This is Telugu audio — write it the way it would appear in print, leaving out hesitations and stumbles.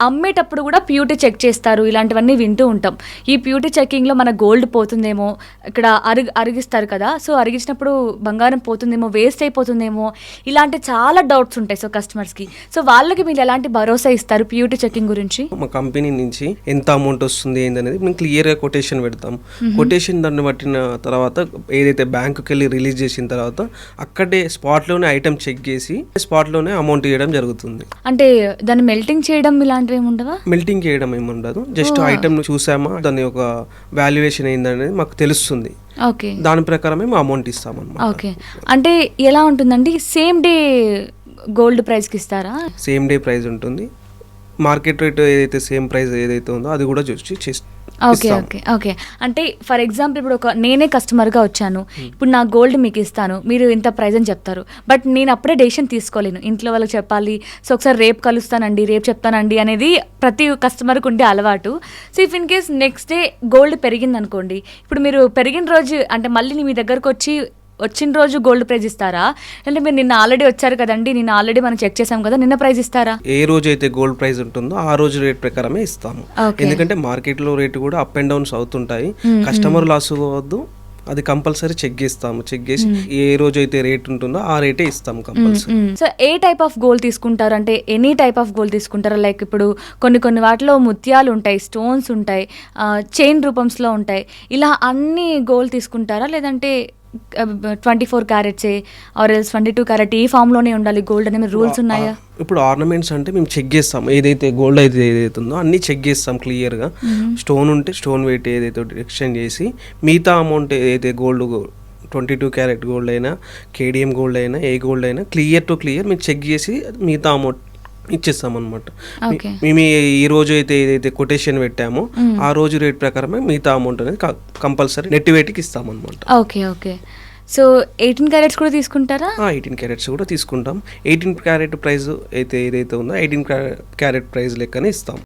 అమ్మేటప్పుడు కూడా ప్యూరిటీ చెక్ చేస్తారు, ఇలాంటివన్నీ వింటూ ఉంటాం. ఈ ప్యూరిటీ చెకింగ్లో మన గోల్డ్ పోతుందేమో, ఇక్కడ అరిగిస్తారు కదా, సో అరిగించినప్పుడు బంగారం పోతుందేమో, వేస్ట్ అయిపోతుందేమో, ఇలాంటి చాలా డౌట్స్ ఉంటాయి సో కస్టమర్స్కి. సో వాళ్ళకి మీరు ఎలాంటి భరోసా ఇస్తారు ప్యూరిటీ చెకింగ్ గురించి? మా కంపెనీ నుంచి ఎంత అమౌంట్ వస్తుంది ఏంటనేది మేము క్లియర్గా కొటేషన్ పెడతాం. కొటేషన్ దాన్ని పట్టిన తర్వాత ఏదైతే బ్యాంకుకి వెళ్ళి రిలీజ్ చేసిన తర్వాత అక్కడే స్పాట్లోనే ఐటమ్ చెక్ చేసి స్పాట్లోనే అమౌంట్ ఇవ్వడం జరుగుతుంది. అంటే దాన్ని మెల్టింగ్ చేయడం ఇలాంటివి ఏమి ఉండవా? మెల్టింగ్ చేయడం ఏమి ఉండదు, జస్ట్ ఐటమ్ చూసామా దాని ఒక వాల్యుయేషన్ అయిందనేది మాకు తెలుస్తుంది. ఓకే, దాని ప్రకారమే మేము అమౌంట్ ఇస్తామన్నమాట. ఓకే, అంటే ఎలా ఉంటుందండి? సేమ్ డే గోల్డ్ ప్రైస్కి ఇస్తారా? సేమ్ డే ప్రైస్ ఉంటుంది. మార్కెట్ రేట్ ఏదైతే సేమ్ ప్రైస్ ఏదైతే ఉందో అది కూడా చూసి ఓకే ఓకే ఓకే. అంటే ఫర్ ఎగ్జాంపుల్ ఇప్పుడు నేనే కస్టమర్గా వచ్చాను, ఇప్పుడు నా గోల్డ్ మీకు ఇస్తాను, మీరు ఇంత ప్రైస్ అని చెప్తారు, బట్ నేను అప్పుడే డెసిషన్ తీసుకోలేను, ఇంట్లో వాళ్ళకి చెప్పాలి, సో ఒకసారి రేపు కలుస్తానండి, రేపు చెప్తానండి అనేది ప్రతి కస్టమర్కి ఉండే అలవాటు. So if in case next day gold పెరిగింది అనుకోండి, ఇప్పుడు మీరు పెరిగిన రోజు అంటే మళ్ళీ మీ దగ్గరకు వచ్చిన రోజు గోల్డ్ ప్రైజ్ ఇస్తారా, అంటే మీరు నిన్న ఆల్రెడీ వచ్చారు కదండి, నిన్న ఆల్రెడీ మనం చెక్ చేసాం కదా, నిన్న ప్రైజ్ ఇస్తారా? ఏ రోజు అయితే గోల్డ్ ప్రైస్ ఉంటుందో ఆ రోజు రేట్ ప్రకారమే ఇస్తాము. ఎందుకంటే మార్కెట్లో రేటు కూడా అప్ అండ్ డౌన్స్ అవుతుంటాయి, కస్టమర్ లాస్ అవ్వద్దు, అది కంపల్సరీ చెక్ చేస్తాము. చెక్ చేసి ఏ రోజు అయితే రేట్ ఉంటుందో ఆ రేటే ఇస్తాము compulsory. So A type of gold తీసుకుంటారు, అంటే ఎనీ టైప్ ఆఫ్ గోల్డ్ తీసుకుంటారా? లైక్ ఇప్పుడు కొన్ని వాటిలో ముత్యాలు ఉంటాయి, స్టోన్స్ ఉంటాయి, చైన్ రూపంలో ఉంటాయి, ఇలా అన్ని గోల్డ్ తీసుకుంటారా, లేదంటే 24 క్యారెట్సే ఆర్ ఎల్స్ 22 క్యారెట్ ఈ ఫామ్లోనే ఉండాలి గోల్డ్ అనే రూల్స్ ఉన్నాయా? ఇప్పుడు ఆర్నమెంట్స్ అంటే మేము చెక్ చేస్తాం, ఏదైతే గోల్డ్ అయితే ఏదైతే ఉందో అన్నీ చెక్ చేస్తాం క్లియర్గా. స్టోన్ ఉంటే స్టోన్ వెయిట్ ఏదైతే ఎక్స్చేంజ్ చేసి మిగతా అమౌంట్ ఏదైతే గోల్డ్ 22 క్యారెట్ గోల్డ్ అయినా, కేడిఎం గోల్డ్ అయినా, ఏ గోల్డ్ అయినా క్లియర్ టు క్లియర్ మేము చెక్ చేసి మిగతా అమౌంట్ ఇచ్చేస్తాం అనమాట. మేము ఈ రోజు అయితే ఏదైతే కొటేషన్ పెట్టామో ఆ రోజు రేట్ ప్రకారమే మిగతా అమౌంట్ అనేది కంపల్సరీ నెట్ వెయిట్కి ఇస్తాం అనమాట. Okay okay. సో 18 క్యారెట్స్ కూడా తీసుకుంటారా? 18 క్యారెట్స్ కూడా తీసుకుంటాం. 18 క్యారెట్ ప్రైస్ అయితే ఏదైతే ఉందో 18 క్యారెట్ ప్రైస్ లెక్కనే ఇస్తాం.